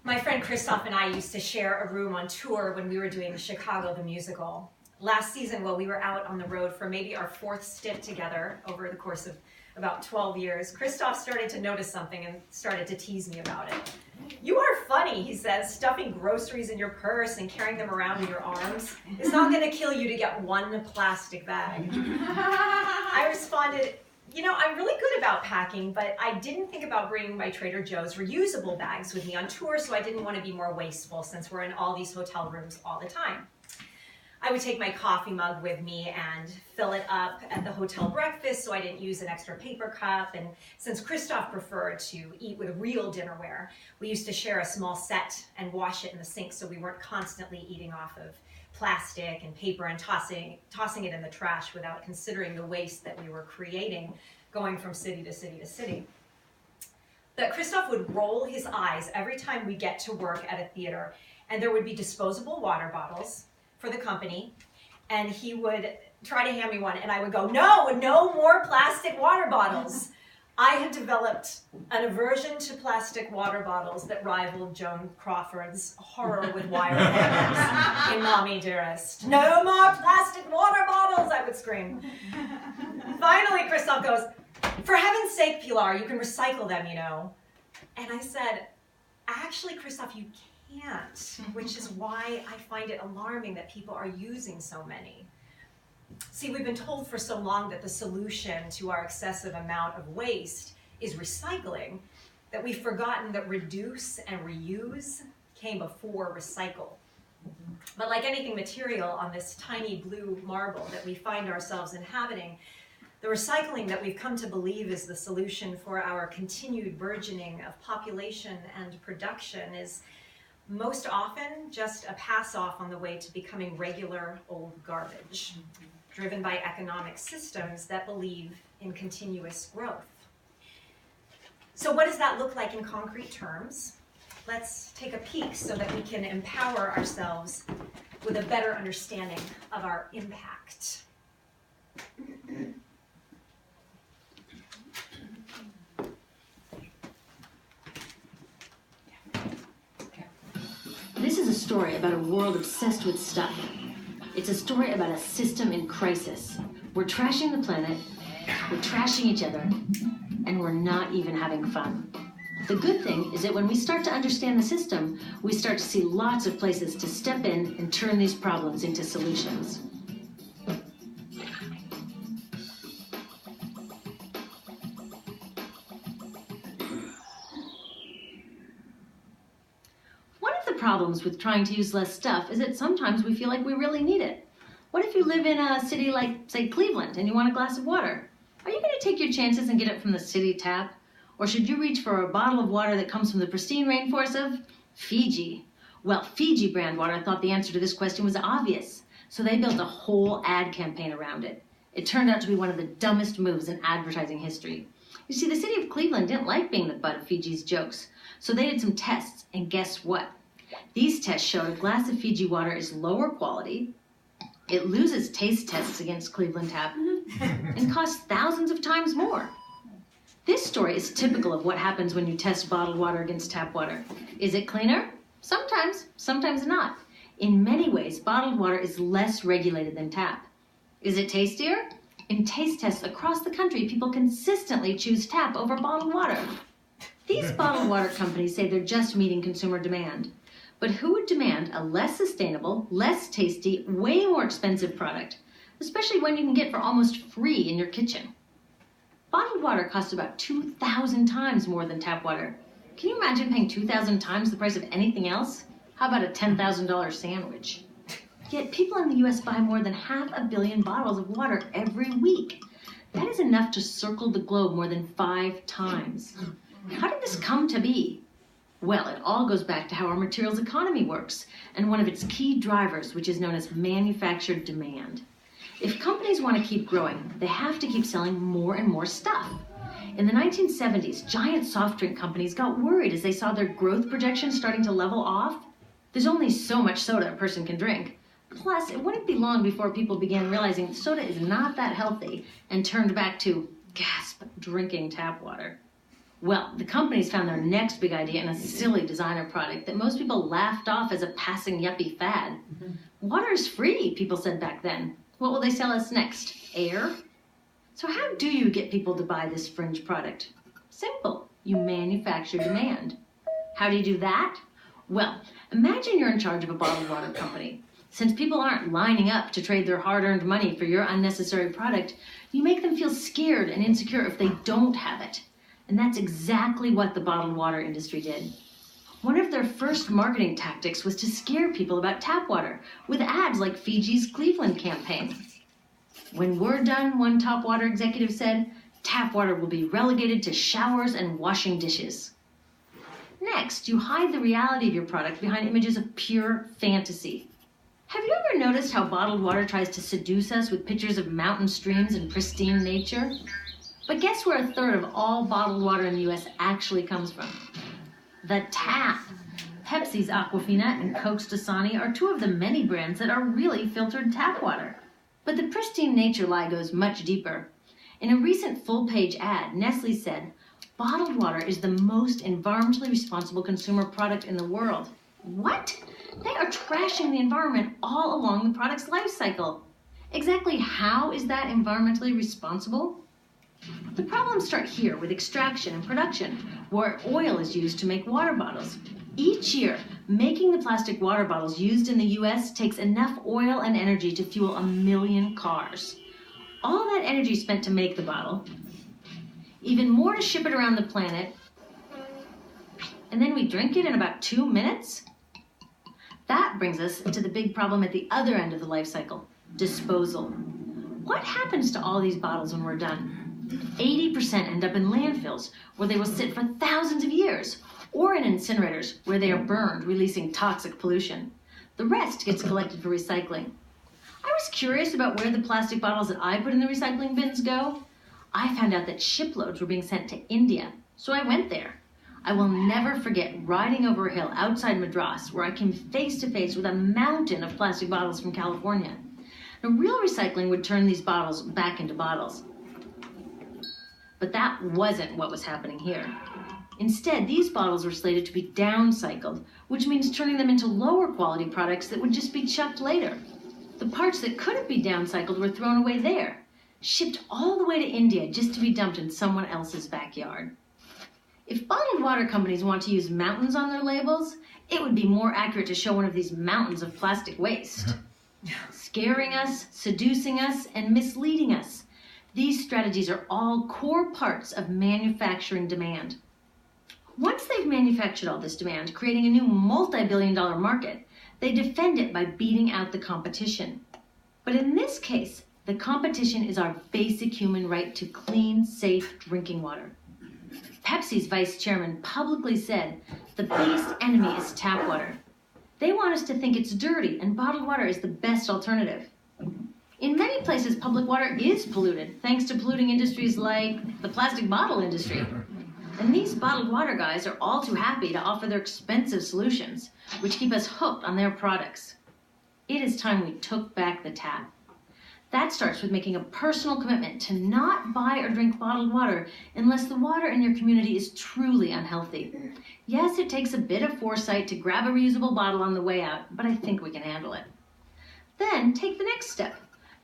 My friend Christoph and I used to share a room on tour when we were doing Chicago the musical. Last season, while we were out on the road for maybe our 4th stint together over the course of about 12 years, Christoph started to notice something and started to tease me about it. "You are funny," he says. "Stuffing groceries in your purse and carrying them around in your arms is not going to kill you to get one plastic bag." I responded, "You know, I'm really good about packing, but I didn't think about bringing my Trader Joe's reusable bags with me on tour, so I didn't want to be more wasteful since we're in all these hotel rooms all the time. I would take my coffee mug with me and fill it up at the hotel breakfast so I didn't use an extra paper cup. And since Christoph preferred to eat with real dinnerware, we used to share a small set and wash it in the sink so we weren't constantly eating off of plastic and paper and tossing it in the trash without considering the waste that we were creating going from city to city to city." But Christoph would roll his eyes every time we get to work at a theater, and there would be disposable water bottles for the company, and he would try to hand me one, and I would go, "No, no more plastic water bottles." I had developed an aversion to plastic water bottles that rivaled Joan Crawford's horror with wire hangers in Mommy Dearest. "No more plastic water bottles," I would scream. Finally, Christoph goes, "For heaven's sake, Pilar, you can recycle them, you know." And I said, "Actually, Christoph, you can't," which is why I find it alarming that people are using so many. See, we've been told for so long that the solution to our excessive amount of waste is recycling that we've forgotten that reduce and reuse came before recycle. But like anything material on this tiny blue marble that we find ourselves inhabiting, the recycling that we've come to believe is the solution for our continued burgeoning of population and production is most often just a pass-off on the way to becoming regular old garbage, driven by economic systems that believe in continuous growth. So what does that look like in concrete terms? Let's take a peek so that we can empower ourselves with a better understanding of our impact. This is a story about a world obsessed with stuff. It's a story about a system in crisis. We're trashing the planet, we're trashing each other, and we're not even having fun. The good thing is that when we start to understand the system, we start to see lots of places to step in and turn these problems into solutions. Problems with trying to use less stuff is that sometimes we feel like we really need it. What if you live in a city like, say, Cleveland, and you want a glass of water? Are you going to take your chances and get it from the city tap? Or should you reach for a bottle of water that comes from the pristine rainforest of Fiji? Well, Fiji brand water thought the answer to this question was obvious, so they built a whole ad campaign around it. It turned out to be one of the dumbest moves in advertising history. You see, the city of Cleveland didn't like being the butt of Fiji's jokes, so they did some tests, and guess what? These tests showed a glass of Fiji water is lower quality, it loses taste tests against Cleveland Tap, and costs thousands of times more. This story is typical of what happens when you test bottled water against tap water. Is it cleaner? Sometimes, sometimes not. In many ways, bottled water is less regulated than tap. Is it tastier? In taste tests across the country, people consistently choose tap over bottled water. These bottled water companies say they're just meeting consumer demand. But who would demand a less sustainable, less tasty, way more expensive product, especially when you can get for almost free in your kitchen? Bottled water costs about 2,000 times more than tap water. Can you imagine paying 2,000 times the price of anything else? How about a $10,000 sandwich? Yet people in the US buy more than 500 million bottles of water every week. That is enough to circle the globe more than 5 times. How did this come to be? Well, it all goes back to how our materials economy works, and one of its key drivers, which is known as manufactured demand. If companies want to keep growing, they have to keep selling more and more stuff. In the 1970s, giant soft drink companies got worried as they saw their growth projections starting to level off. There's only so much soda a person can drink. Plus, it wouldn't be long before people began realizing soda is not that healthy and turned back to, gasp, drinking tap water. Well, the companies found their next big idea in a silly designer product that most people laughed off as a passing yuppie fad. Water is free, people said back then. What will they sell us next? Air? So how do you get people to buy this fringe product? Simple. You manufacture demand. How do you do that? Well, imagine you're in charge of a bottled water company. Since people aren't lining up to trade their hard-earned money for your unnecessary product, you make them feel scared and insecure if they don't have it. And that's exactly what the bottled water industry did. One of their first marketing tactics was to scare people about tap water with ads like Fiji's Cleveland campaign. When we're done, one top water executive said, tap water will be relegated to showers and washing dishes. Next, you hide the reality of your product behind images of pure fantasy. Have you ever noticed how bottled water tries to seduce us with pictures of mountain streams and pristine nature? But guess where a third of all bottled water in the U.S. actually comes from? The tap. Pepsi's Aquafina and Coke's Dasani are two of the many brands that are really filtered tap water. But the pristine nature lie goes much deeper. In a recent full-page ad, Nestle said, bottled water is the most environmentally responsible consumer product in the world. What? They are trashing the environment all along the product's life cycle. Exactly how is that environmentally responsible? The problems start here with extraction and production, where oil is used to make water bottles. Each year, making the plastic water bottles used in the U.S. takes enough oil and energy to fuel 1 million cars. All that energy spent to make the bottle, even more to ship it around the planet, and then we drink it in about 2 minutes? That brings us to the big problem at the other end of the life cycle, disposal. What happens to all these bottles when we're done? 80% end up in landfills, where they will sit for thousands of years, or in incinerators, where they are burned, releasing toxic pollution. The rest gets collected for recycling. I was curious about where the plastic bottles that I put in the recycling bins go. I found out that shiploads were being sent to India, so I went there. I will never forget riding over a hill outside Madras, where I came face to face with a mountain of plastic bottles from California. Now, real recycling would turn these bottles back into bottles. But that wasn't what was happening here. Instead, these bottles were slated to be downcycled, which means turning them into lower quality products that would just be chucked later. The parts that couldn't be downcycled were thrown away there, shipped all the way to India just to be dumped in someone else's backyard. If bottled water companies want to use mountains on their labels, it would be more accurate to show one of these mountains of plastic waste. Scaring us, seducing us, and misleading us. These strategies are all core parts of manufacturing demand. Once they've manufactured all this demand, creating a new multi-billion-dollar market, they defend it by beating out the competition. But in this case, the competition is our basic human right to clean, safe drinking water. Pepsi's vice chairman publicly said, the biggest enemy is tap water. They want us to think it's dirty and bottled water is the best alternative. In many places, public water is polluted, thanks to polluting industries like the plastic bottle industry. And these bottled water guys are all too happy to offer their expensive solutions, which keep us hooked on their products. It is time we took back the tap. That starts with making a personal commitment to not buy or drink bottled water unless the water in your community is truly unhealthy. Yes, it takes a bit of foresight to grab a reusable bottle on the way out, but I think we can handle it. Then take the next step.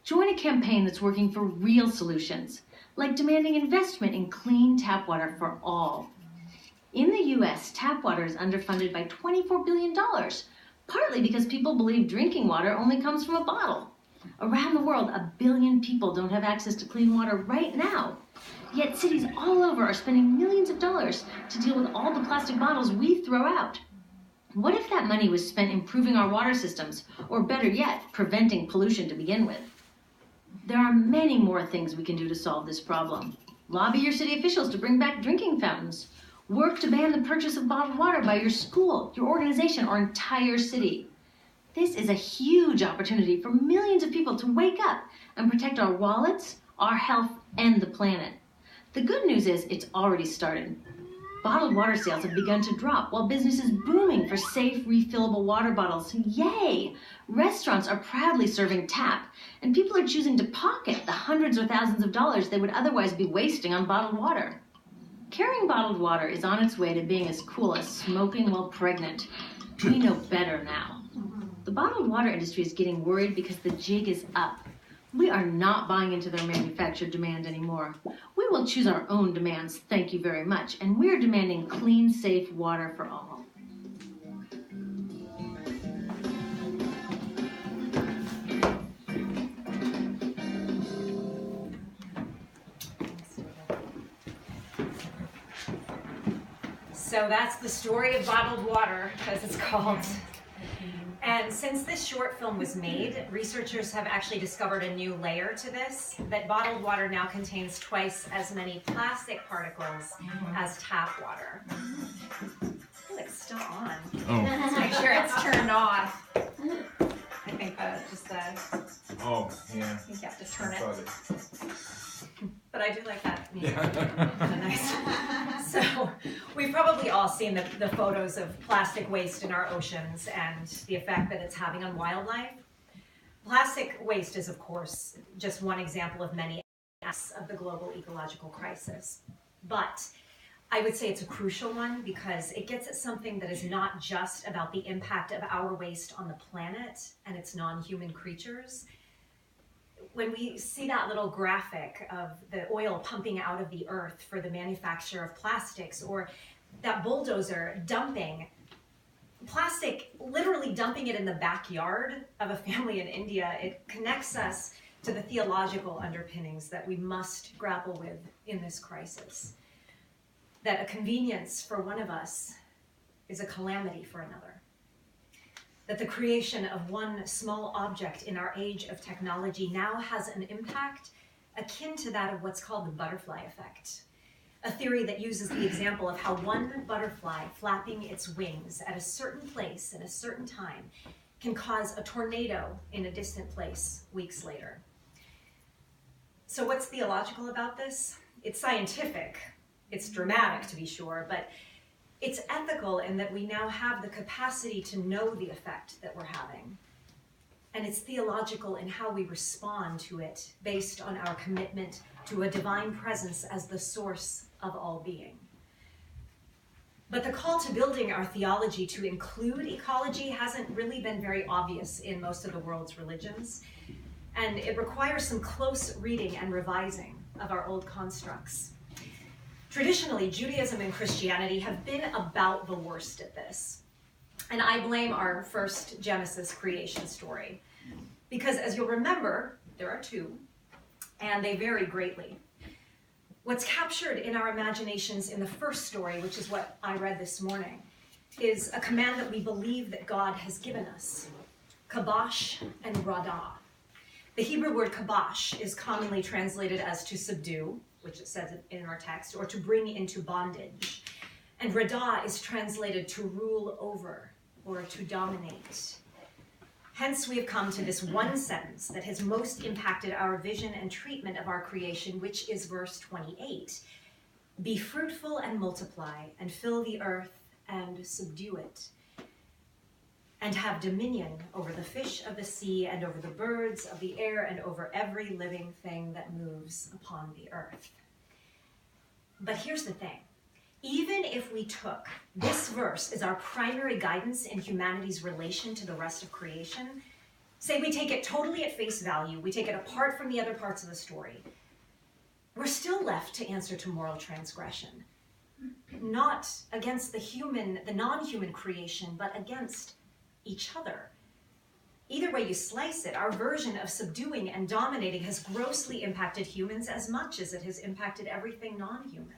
Join a campaign that's working for real solutions, like demanding investment in clean tap water for all. In the U.S., tap water is underfunded by $24 billion, partly because people believe drinking water only comes from a bottle. Around the world, 1 billion people don't have access to clean water right now. Yet cities all over are spending millions of dollars to deal with all the plastic bottles we throw out. What if that money was spent improving our water systems, or better yet, preventing pollution to begin with? There are many more things we can do to solve this problem. Lobby your city officials to bring back drinking fountains. Work to ban the purchase of bottled water by your school, your organization, or entire city. This is a huge opportunity for millions of people to wake up and protect our wallets, our health, and the planet. The good news is it's already started. Bottled water sales have begun to drop while business is booming for safe, refillable water bottles. Yay! Restaurants are proudly serving tap, and people are choosing to pocket the hundreds or thousands of dollars they would otherwise be wasting on bottled water. Carrying bottled water is on its way to being as cool as smoking while pregnant. We know better now. The bottled water industry is getting worried because the jig is up. We are not buying into their manufactured demand anymore. We will choose our own demands, thank you very much, and we're demanding clean, safe water for all. So that's the story of bottled water, as it's called. And since this short film was made, researchers have actually discovered a new layer to this, that bottled water now contains twice as many plastic particles as tap water. Oh, it's still on. Oh. Let's make sure it's turned off. I think just Oh, yeah. I think you have to turn I it. thought it. But I do like that. Yeah. Nice. So we've probably all seen the photos of plastic waste in our oceans and the effect that it's having on wildlife. Plastic waste is, of course, just one example of many aspects of the global ecological crisis. But I would say it's a crucial one because it gets at something that is not just about the impact of our waste on the planet and its non-human creatures. When we see that little graphic of the oil pumping out of the earth for the manufacture of plastics, or that bulldozer dumping plastic, literally dumping it in the backyard of a family in India, it connects us to the theological underpinnings that we must grapple with in this crisis. That a convenience for one of us is a calamity for another. That the creation of one small object in our age of technology now has an impact akin to that of what's called the butterfly effect, a theory that uses the example of how one butterfly flapping its wings at a certain place in a certain time can cause a tornado in a distant place weeks later. So what's theological about this? It's scientific, it's dramatic to be sure, but it's ethical in that we now have the capacity to know the effect that we're having. And it's theological in how we respond to it based on our commitment to a divine presence as the source of all being. But the call to building our theology to include ecology hasn't really been very obvious in most of the world's religions. And it requires some close reading and revising of our old constructs. Traditionally, Judaism and Christianity have been about the worst at this. And I blame our first Genesis creation story. Because as you'll remember, there are two, and they vary greatly. What's captured in our imaginations in the first story, which is what I read this morning, is a command that we believe that God has given us, kabosh and radah. The Hebrew word kabosh is commonly translated as to subdue, which it says in our text, or to bring into bondage. And radah is translated to rule over or to dominate. Hence, we have come to this one sentence that has most impacted our vision and treatment of our creation, which is verse 28. Be fruitful and multiply, and fill the earth and subdue it, and have dominion over the fish of the sea and over the birds of the air and over every living thing that moves upon the earth. But here's the thing. Even if we took this verse as our primary guidance in humanity's relation to the rest of creation, say we take it totally at face value, we take it apart from the other parts of the story, we're still left to answer to moral transgression. Not against the non-human creation, but against each other. Either way you slice it, our version of subduing and dominating has grossly impacted humans as much as it has impacted everything non-human.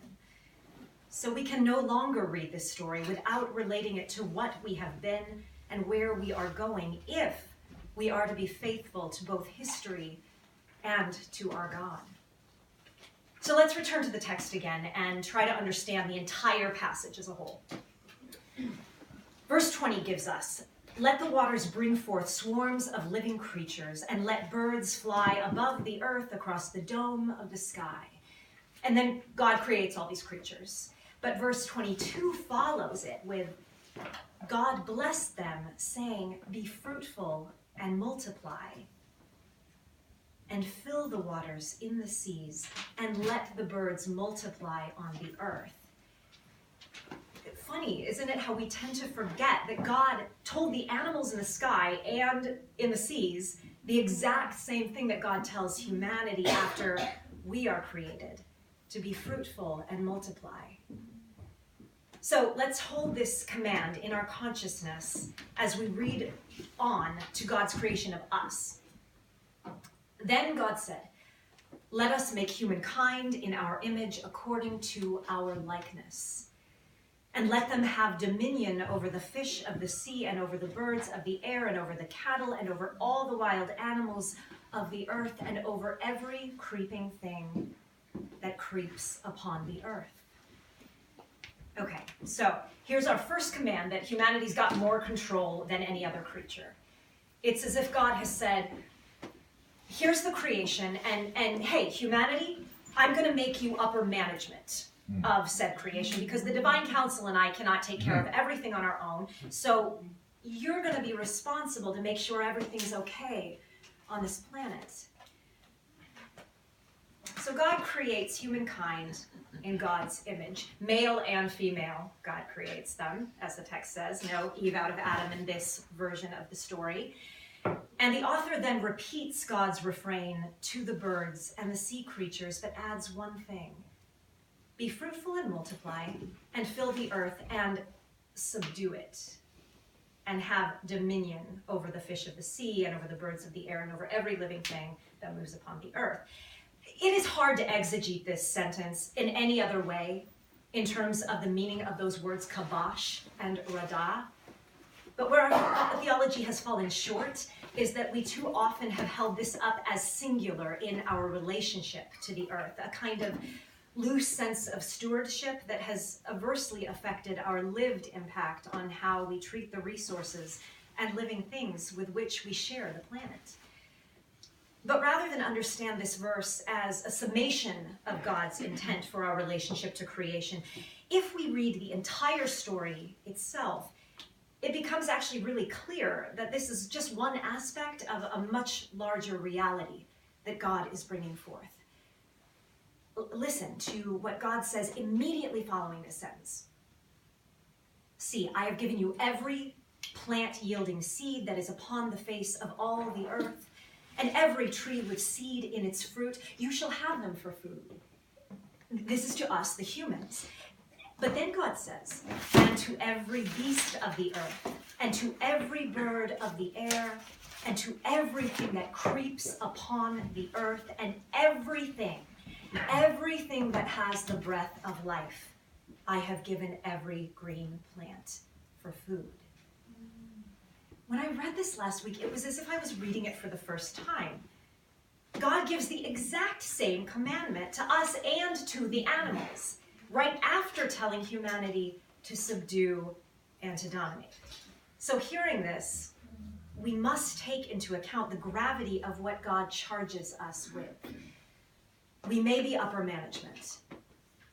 So we can no longer read this story without relating it to what we have been and where we are going if we are to be faithful to both history and to our God. So let's return to the text again and try to understand the entire passage as a whole. Verse 20 gives us, let the waters bring forth swarms of living creatures, and let birds fly above the earth across the dome of the sky. And then God creates all these creatures. But verse 22 follows it with, God blessed them, saying, be fruitful and multiply, and fill the waters in the seas, and let the birds multiply on the earth. funny, isn't it, how we tend to forget that God told the animals in the sky and in the seas the exact same thing that God tells humanity after we are created, to be fruitful and multiply. So let's hold this command in our consciousness as we read on to God's creation of us. Then God said, "Let us make humankind in our image according to our likeness. And let them have dominion over the fish of the sea and over the birds of the air and over the cattle and over all the wild animals of the earth and over every creeping thing that creeps upon the earth." Okay, so here's our first command, that humanity's got more control than any other creature. It's as if God has said, here's the creation, and hey, humanity, I'm going to make you upper management of said creation, because the divine council and I cannot take care of everything on our own, so you're going to be responsible to make sure everything's okay on this planet. So God creates humankind in God's image. Male and female, God creates them, as the text says. No Eve out of Adam in this version of the story. And the author then repeats God's refrain to the birds and the sea creatures, but adds one thing. Be fruitful and multiply, and fill the earth, and subdue it, and have dominion over the fish of the sea, and over the birds of the air, and over every living thing that moves upon the earth. It is hard to exegete this sentence in any other way in terms of the meaning of those words kabash and radah. But where our theology has fallen short is that we too often have held this up as singular in our relationship to the earth, a kind of loose sense of stewardship that has adversely affected our lived impact on how we treat the resources and living things with which we share the planet. But rather than understand this verse as a summation of God's intent for our relationship to creation, if we read the entire story itself, it becomes actually really clear that this is just one aspect of a much larger reality that God is bringing forth. Listen to what God says immediately following this sentence. "See, I have given you every plant yielding seed that is upon the face of all the earth, and every tree with seed in its fruit. You shall have them for food." This is to us, the humans. But then God says, "And to every beast of the earth, and to every bird of the air, and to everything that creeps upon the earth, and everything that has the breath of life, I have given every green plant for food." When I read this last week, it was as if I was reading it for the first time. God gives the exact same commandment to us and to the animals, right after telling humanity to subdue and to dominate. So hearing this, we must take into account the gravity of what God charges us with. We may be upper management,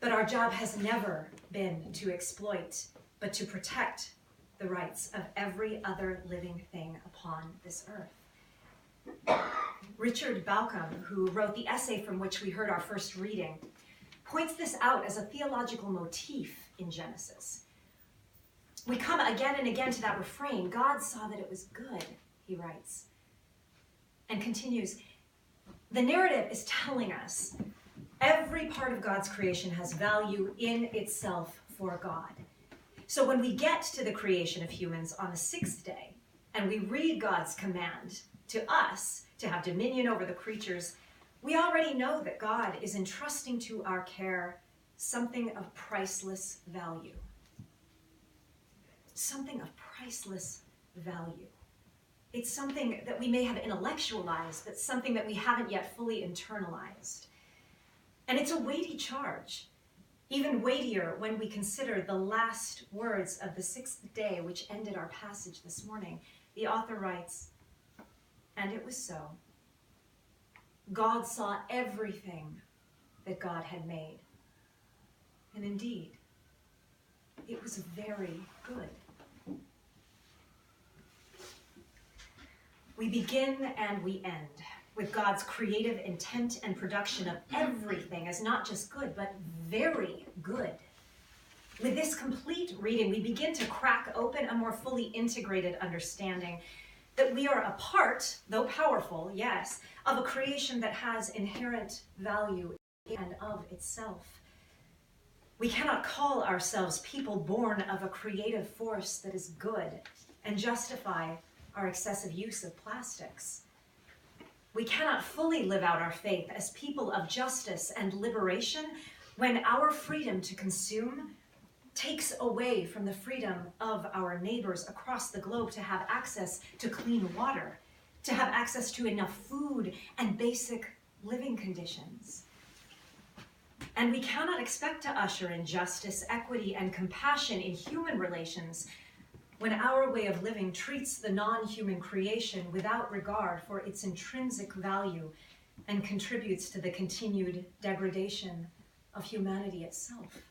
but our job has never been to exploit, but to protect the rights of every other living thing upon this earth. Richard Bauckham, who wrote the essay from which we heard our first reading, points this out as a theological motif in Genesis. We come again and again to that refrain, "God saw that it was good," he writes, and continues, "The narrative is telling us every part of God's creation has value in itself for God. So when we get to the creation of humans on the sixth day, and we read God's command to us to have dominion over the creatures, we already know that God is entrusting to our care something of priceless value. Something of priceless value. It's something that we may have intellectualized, but something that we haven't yet fully internalized. And it's a weighty charge, even weightier when we consider the last words of the sixth day, which ended our passage this morning. The author writes, "And it was so. God saw everything that God had made. And indeed, it was very good." We begin and we end with God's creative intent and production of everything as not just good, but very good. With this complete reading, we begin to crack open a more fully integrated understanding that we are a part, though powerful, yes, of a creation that has inherent value in and of itself. We cannot call ourselves people born of a creative force that is good and justify our excessive use of plastics. We cannot fully live out our faith as people of justice and liberation when our freedom to consume takes away from the freedom of our neighbors across the globe to have access to clean water, to have access to enough food and basic living conditions. And we cannot expect to usher in justice, equity, and compassion in human relations when our way of living treats the non-human creation without regard for its intrinsic value and contributes to the continued degradation of humanity itself.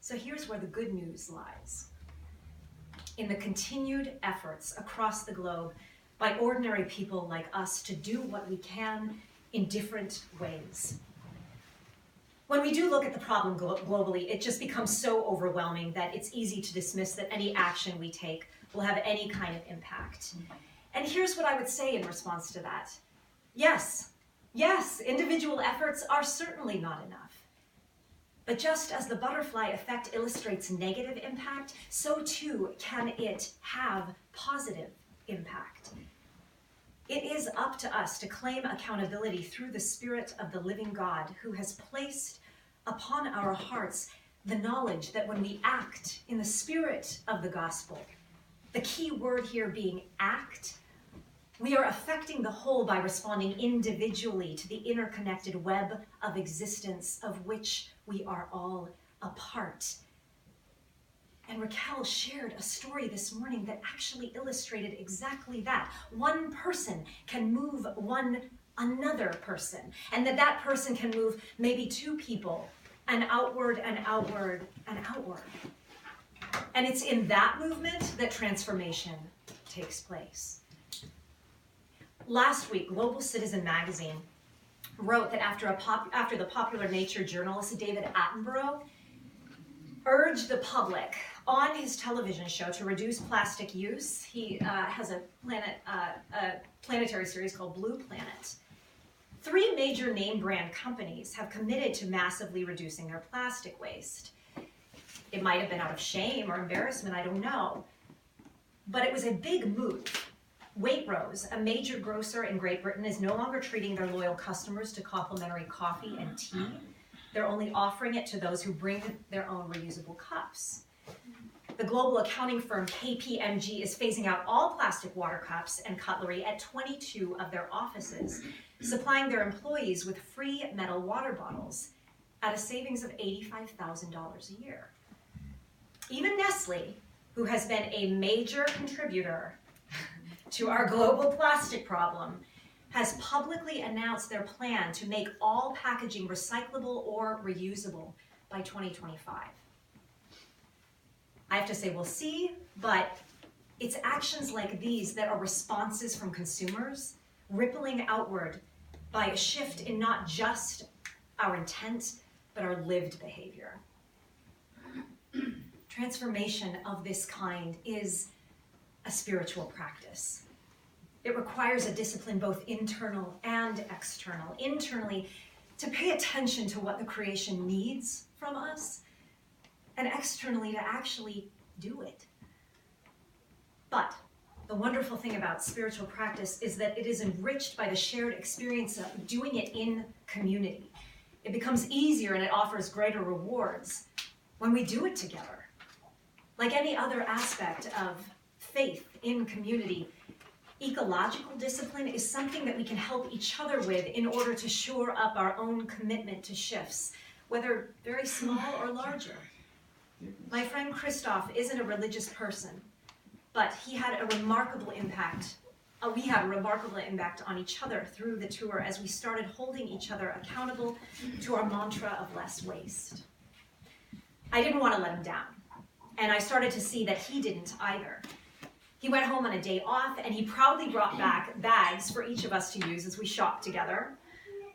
So here's where the good news lies. In the continued efforts across the globe by ordinary people like us to do what we can in different ways. When we do look at the problem globally, it just becomes so overwhelming that it's easy to dismiss that any action we take will have any kind of impact. And here's what I would say in response to that. Yes, individual efforts are certainly not enough. But just as the butterfly effect illustrates negative impact, so too can it have positive impact. It is up to us to claim accountability through the Spirit of the living God who has placed upon our hearts the knowledge that when we act in the spirit of the gospel, the key word here being act, we are affecting the whole by responding individually to the interconnected web of existence of which we are all a part. And Raquel shared a story this morning that actually illustrated exactly that. One person can move another person, and that person can move maybe two people, and outward and outward and outward. And it's in that movement that transformation takes place. Last week, Global Citizen magazine wrote that after the popular nature journalist David Attenborough urged the public on his television show to reduce plastic use. He has a planetary series called Blue Planet. 3 major name brand companies have committed to massively reducing their plastic waste. It might have been out of shame or embarrassment, I don't know. But it was a big move. Waitrose, a major grocer in Great Britain, is no longer treating their loyal customers to complimentary coffee and tea. They're only offering it to those who bring their own reusable cups. The global accounting firm KPMG is phasing out all plastic water cups and cutlery at 22 of their offices, supplying their employees with free metal water bottles at a savings of $85,000 a year. Even Nestle, who has been a major contributor to our global plastic problem, has publicly announced their plan to make all packaging recyclable or reusable by 2025. I have to say, we'll see, but it's actions like these that are responses from consumers, rippling outward by a shift in not just our intent, but our lived behavior. Transformation of this kind is a spiritual practice. It requires a discipline both internal and external. Internally, to pay attention to what the creation needs from us, and externally to actually do it. But the wonderful thing about spiritual practice is that it is enriched by the shared experience of doing it in community. It becomes easier and it offers greater rewards when we do it together. Like any other aspect of faith in community, ecological discipline is something that we can help each other with in order to shore up our own commitment to shifts, whether very small or larger. My friend Christoph isn't a religious person, but he had a remarkable impact. We had a remarkable impact on each other through the tour as we started holding each other accountable to our mantra of less waste. I didn't want to let him down, and I started to see that he didn't either. He went home on a day off, and he proudly brought back bags for each of us to use as we shopped together.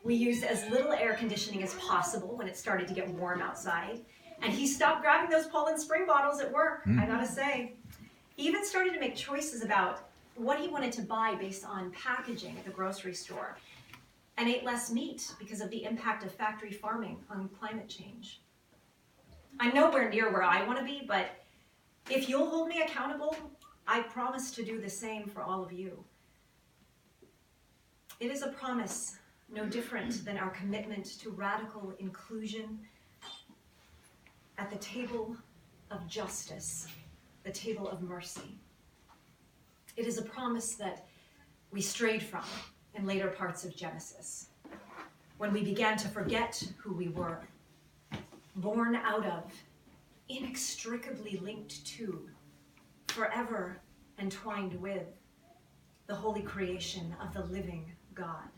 We used as little air conditioning as possible when it started to get warm outside. And he stopped grabbing those Poland Spring bottles at work, I gotta say. He even started to make choices about what he wanted to buy based on packaging at the grocery store, and ate less meat because of the impact of factory farming on climate change. I'm nowhere near where I want to be, but if you'll hold me accountable, I promise to do the same for all of you. It is a promise no different than our commitment to radical inclusion at the table of justice, the table of mercy. It is a promise that we strayed from in later parts of Genesis, when we began to forget who we were, born out of, inextricably linked to, forever entwined with the holy creation of the living God.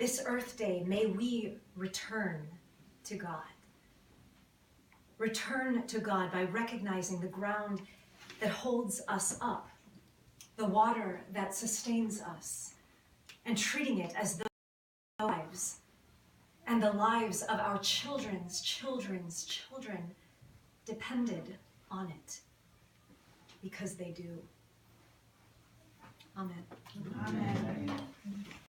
This Earth Day, may we return to God. Return to God by recognizing the ground that holds us up, the water that sustains us, and treating it as though our lives and the lives of our children's children's children depended on it, because they do. Amen. Amen.